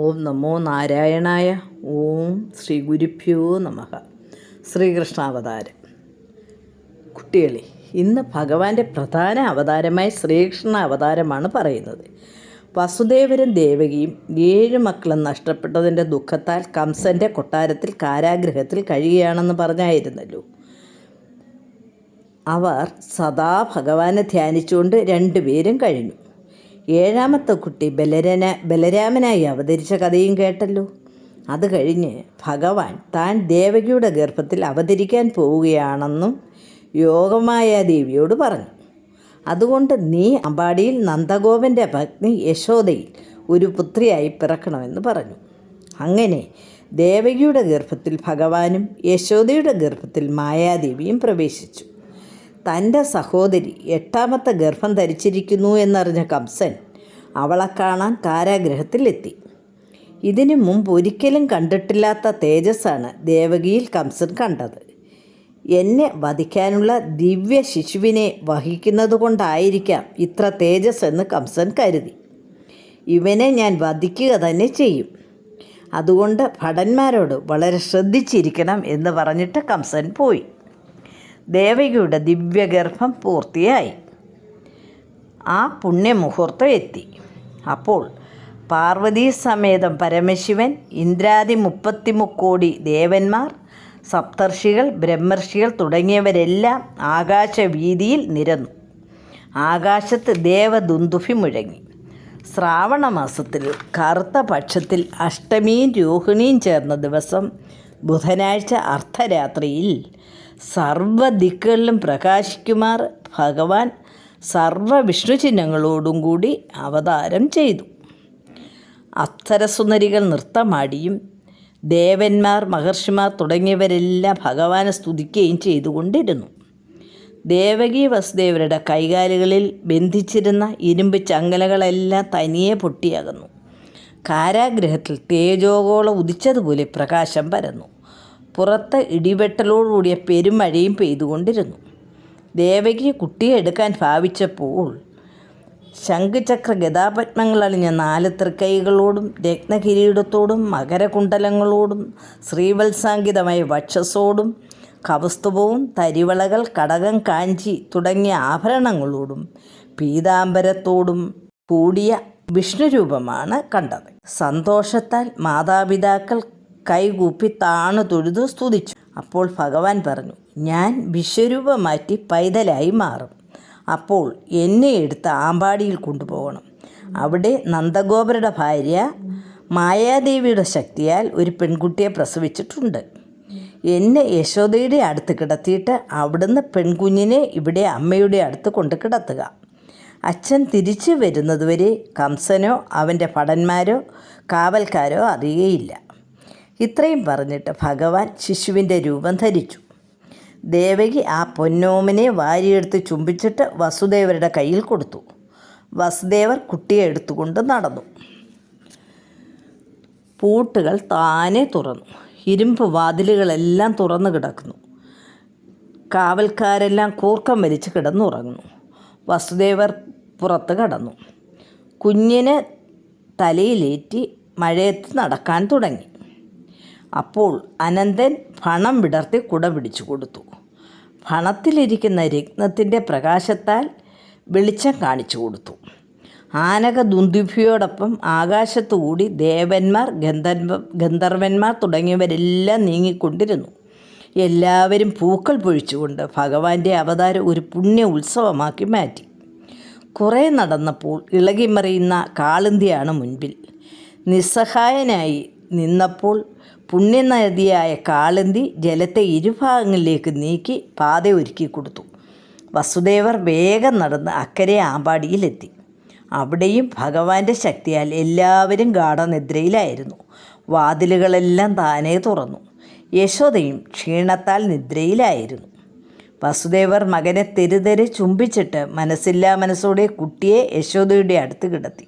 ഓം നമോ നാരായണായ. ഓം ശ്രീ ഗുരുഭ്യോ നമഃ. ശ്രീകൃഷ്ണാവതാരം. കുട്ടികളെ, ഇന്ന് ഭഗവാന്റെ പ്രധാന അവതാരമായ ശ്രീകൃഷ്ണ അവതാരമാണ് പറയുന്നത്. വസുദേവരും ദേവകിയും 7 മക്കളും നഷ്ടപ്പെട്ടതിൻ്റെ ദുഃഖത്താൽ കംസൻ്റെ കൊട്ടാരത്തിൽ കാരാഗൃഹത്തിൽ കഴിയുകയാണെന്ന് പറഞ്ഞായിരുന്നല്ലോ. അവർ സദാ ഭഗവാനെ ധ്യാനിച്ചുകൊണ്ട് 2 പേരും കഴിഞ്ഞു. 7ാമത്തെ കുട്ടി ബലരാമനായി അവതരിച്ച കഥയും കേട്ടല്ലോ. അത് കഴിഞ്ഞ് ഭഗവാൻ താൻ ദേവകിയുടെ ഗർഭത്തിൽ അവതരിക്കാൻ പോവുകയാണെന്നും യോഗമായാദേവിയോട് പറഞ്ഞു. അതുകൊണ്ട് നീ അമ്പാടിയിൽ നന്ദഗോപൻ്റെ പത്നി യശോദയിൽ ഒരു പുത്രിയായി പിറക്കണമെന്ന് പറഞ്ഞു. അങ്ങനെ ദേവകിയുടെ ഗർഭത്തിൽ ഭഗവാനും യശോദയുടെ ഗർഭത്തിൽ മായാദേവിയും പ്രവേശിച്ചു. തൻ്റെ സഹോദരി 8ാമത്തെ ഗർഭം ധരിച്ചിരിക്കുന്നു എന്നറിഞ്ഞ കംസൻ അവളെ കാണാൻ കാരാഗൃഹത്തിലെത്തി. ഇതിനു മുമ്പ് ഒരിക്കലും കണ്ടിട്ടില്ലാത്ത തേജസ്സാണ് ദേവകിയിൽ കംസൻ കണ്ടത്. എന്നെ വധിക്കാനുള്ള ദിവ്യ ശിശുവിനെ വഹിക്കുന്നത് കൊണ്ടായിരിക്കാം ഇത്ര തേജസ് എന്ന് കംസൻ കരുതി. ഇവനെ ഞാൻ വധിക്കുക തന്നെ ചെയ്യും. അതുകൊണ്ട് ഭടന്മാരോട് വളരെ ശ്രദ്ധിച്ചിരിക്കണം എന്ന് പറഞ്ഞിട്ട് കംസൻ പോയി. ദേവകിയുടെ ദിവ്യഗർഭം പൂർത്തിയായി. ആ പുണ്യമുഹൂർത്തം എത്തി. അപ്പോൾ പാർവതീ സമേതം പരമശിവൻ, ഇന്ദ്രാദി 33 കോടി ദേവന്മാർ, സപ്തർഷികൾ, ബ്രഹ്മർഷികൾ തുടങ്ങിയവരെല്ലാം ആകാശവീതിയിൽ നിരന്നു. ആകാശത്ത് ദേവദുന്ദുഭി മുഴങ്ങി. ശ്രാവണമാസത്തിൽ കറുത്ത പക്ഷത്തിൽ അഷ്ടമിയും രോഹിണിയും ചേർന്ന ദിവസം ബുധനാഴ്ച അർദ്ധരാത്രിയിൽ സർവ്വദിക്കുകളിലും പ്രകാശിക്കുമാർ ഭഗവാൻ സർവ്വ വിഷ്ണു ചിഹ്നങ്ങളോടും കൂടി അവതാരം ചെയ്തു. അപ്സരസുന്ദരികൾ നൃത്തമാടിയും ദേവന്മാർ, മഹർഷിമാർ തുടങ്ങിയവരെല്ലാം ഭഗവാനെ സ്തുതിക്കുകയും ചെയ്തുകൊണ്ടിരുന്നു. ദേവകി വസുദേവരുടെ കൈകാലുകളിൽ ബന്ധിച്ചിരുന്ന ഇരുമ്പ് ചങ്ങലകളെല്ലാം തനിയെ പൊട്ടിയകന്നു. കാരാഗൃഹത്തിൽ തേജോഗോളം ഉദിച്ചതുപോലെ പ്രകാശം പരന്നു. പുറത്ത് ഇടിവെട്ടലോടുകൂടിയ പെരുമഴയും പെയ്തുകൊണ്ടിരുന്നു. ദേവകി കുട്ടിയെ എടുക്കാൻ ഭാവിച്ചപ്പോൾ ശംഖുചക്ര ഗദാപത്മങ്ങൾ അണിഞ്ഞ 4 തൃക്കൈകളോടും രത്നകിരീടത്തോടും മകരകുണ്ടലങ്ങളോടും ശ്രീവത്സാങ്കിതമായ വക്ഷസോടും കൗസ്തുഭവും തരിവളകൾ, കടകം, കാഞ്ചി തുടങ്ങിയ ആഭരണങ്ങളോടും പീതാംബരത്തോടും കൂടിയ വിഷ്ണുരൂപമാണ് കണ്ടത്. സന്തോഷത്താൽ മാതാപിതാക്കൾ കൈകൂപ്പി താണു തൊഴുതു സ്തുതിച്ചു. അപ്പോൾ ഭഗവാൻ പറഞ്ഞു, ഞാൻ വിശ്വരൂപം മാറ്റി പൈതലായി മാറും. അപ്പോൾ എന്നെ എടുത്ത് ആമ്പാടിയിൽ കൊണ്ടുപോകണം. അവിടെ നന്ദഗോപരുടെ ഭാര്യ മായാദേവിയുടെ ശക്തിയാൽ ഒരു പെൺകുട്ടിയെ പ്രസവിച്ചിട്ടുണ്ട്. എന്നെ യശോദയുടെ അടുത്ത് കിടത്തിയിട്ട് അവിടുന്ന് പെൺകുഞ്ഞിനെ ഇവിടെ അമ്മയുടെ അടുത്ത് കൊണ്ട് കിടത്തുക. അച്ഛൻ തിരിച്ചു വരുന്നതുവരെ കംസനോ അവൻ്റെ ഭടന്മാരോ കാവൽക്കാരോ അറിയുകയില്ല. ഇത്രയും പറഞ്ഞിട്ട് ഭഗവാൻ ശിശുവിൻ്റെ രൂപം ധരിച്ചു. ദേവകി ആ പൊന്നോമനെ വാരിയെടുത്ത് ചുംബിച്ചിട്ട് വസുദേവരുടെ കയ്യിൽ കൊടുത്തു. വസുദേവർ കുട്ടിയെ എടുത്തുകൊണ്ട് നടന്നു. പൂട്ടുകൾ താനെ തുറന്നു. ഇരുമ്പ് വാതിലുകളെല്ലാം തുറന്നു കിടക്കുന്നു. കാവൽക്കാരെല്ലാം കൂർക്കം വലിച്ച് കിടന്നുറങ്ങുന്നു. വസുദേവർ പുറത്ത് കടന്നു. കുഞ്ഞിനെ തലയിലേറ്റി മഴയത്ത് നടക്കാൻ തുടങ്ങി. അപ്പോൾ അനന്തൻ ഫണം വിടർത്തി കുട പിടിച്ചു കൊടുത്തു. ഫണത്തിലിരിക്കുന്ന രത്നത്തിൻ്റെ പ്രകാശത്താൽ വെളിച്ചം കാണിച്ചു കൊടുത്തു. ആനക ദുന്ദുഭിയോടൊപ്പം ആകാശത്തുകൂടി ദേവന്മാർ, ഗന്ധർവന്മാർ തുടങ്ങിയവരെല്ലാം നീങ്ങിക്കൊണ്ടിരുന്നു. എല്ലാവരും പൂക്കൾ പൊഴിച്ചുകൊണ്ട് ഭഗവാന്റെ അവതാരം ഒരു പുണ്യ ഉത്സവമാക്കി മാറ്റി. കുറേ നടന്നപ്പോൾ ഇളകിമറിയുന്ന കാളിന്തിയാണ് മുൻപിൽ. നിസ്സഹായനായി നിന്നപ്പോൾ പുണ്യനദിയായ കാളിന്തി ജലത്തെ ഇരുഭാഗങ്ങളിലേക്ക് നീക്കി പാത ഒരുക്കി കൊടുത്തു. വസുദേവർ വേഗം നടന്ന് അക്കരെ ആമ്പാടിയിലെത്തി. അവിടെയും ഭഗവാന്റെ ശക്തിയാൽ എല്ലാവരും ഗാഠനിദ്രയിലായിരുന്നു. വാതിലുകളെല്ലാം താനേ തുറന്നു. യശോദയും ക്ഷീണത്താൽ നിദ്രയിലായിരുന്നു. വസുദേവർ മകനെ തെരുതെരെ ചുംബിച്ചിട്ട് മനസ്സില്ലാ മനസ്സോടെ കുട്ടിയെ യശോദയുടെ അടുത്ത് കിടത്തി.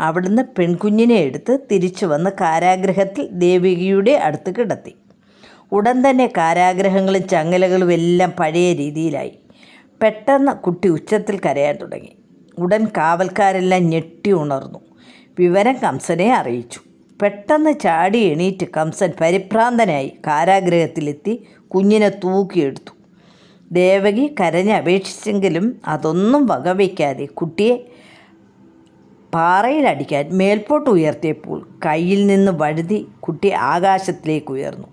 അവിടുന്ന് പെൺകുഞ്ഞിനെ എടുത്ത് തിരിച്ചു വന്ന് കാരാഗൃഹത്തിൽ ദേവകിയുടെ അടുത്ത് കിടത്തി. ഉടൻ തന്നെ കാരാഗൃഹങ്ങളും ചങ്ങലകളും എല്ലാം പഴയ രീതിയിലായി. പെട്ടെന്ന് കുട്ടി ഉച്ചത്തിൽ കരയാൻ തുടങ്ങി. ഉടൻ കാവൽക്കാരെല്ലാം ഞെട്ടി ഉണർന്നു. വിവരം കംസനെ അറിയിച്ചു. പെട്ടെന്ന് ചാടി എണീറ്റ് കംസൻ പരിഭ്രാന്തനായി കാരാഗൃഹത്തിലെത്തി കുഞ്ഞിനെ തൂക്കിയെടുത്തു. ദേവകി കരഞ്ഞപേക്ഷിച്ചെങ്കിലും അതൊന്നും വകവയ്ക്കാതെ കുട്ടിയെ പാറയിലടിക്കാൻ മേൽപോട്ട് ഉയർത്തിയപ്പോൾ കയ്യിൽ നിന്ന് വഴുതി കുട്ടി ആകാശത്തിലേക്ക് ഉയർന്നു.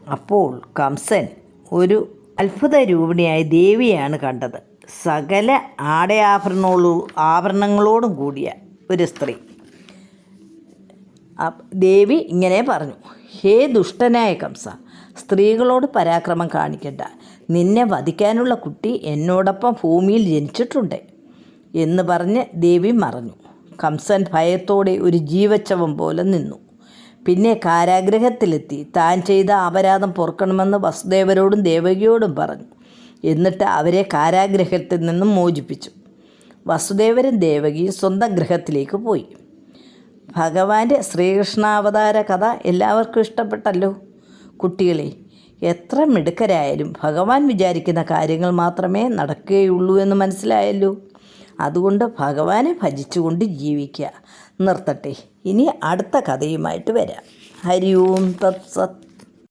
അപ്പോൾ കംസൻ ഒരു അത്ഭുത രൂപിണിയായ ദേവിയാണ് കണ്ടത്. സകല ആഭരണങ്ങളോടും കൂടിയ ഒരു സ്ത്രീ. ദേവി ഇങ്ങനെ പറഞ്ഞു: ഹേ ദുഷ്ടനായ കംസ, സ്ത്രീകളോട് പരാക്രമം കാണിക്കണ്ട. നിന്നെ വധിക്കാനുള്ള കുട്ടി എന്നോടൊപ്പം ഭൂമിയിൽ ജനിച്ചിട്ടുണ്ട് എന്ന് പറഞ്ഞ് ദേവി മറഞ്ഞു. കംസൻ ഭയത്തോടെ ഒരു ജീവച്ഛവം പോലെ നിന്നു. പിന്നെ കാരാഗൃഹത്തിലെത്തി താൻ ചെയ്ത അപരാധം പൊറുക്കണമെന്ന് വസുദേവരോടും ദേവകിയോടും പറഞ്ഞു. എന്നിട്ട് അവരെ കാരാഗൃഹത്തിൽ നിന്നും മോചിപ്പിച്ചു. വസുദേവരും ദേവകിയും സ്വന്തം ഗൃഹത്തിലേക്ക് പോയി. ഭഗവാന്റെ ശ്രീകൃഷ്ണാവതാര കഥ എല്ലാവർക്കും ഇഷ്ടപ്പെട്ടല്ലോ. കുട്ടികളെ, എത്ര മിടുക്കരായാലും ഭഗവാൻ വിചാരിക്കുന്ന കാര്യങ്ങൾ മാത്രമേ നടക്കുകയുള്ളൂ എന്ന് മനസ്സിലായല്ലോ. അതുകൊണ്ട് ഭഗവാനെ ഭജിച്ചുകൊണ്ട് ജീവിക്കുക. നിർത്തട്ടെ, ഇനി അടുത്ത കഥയുമായിട്ട് വരാം. ഹരി ഓം തത്സത്.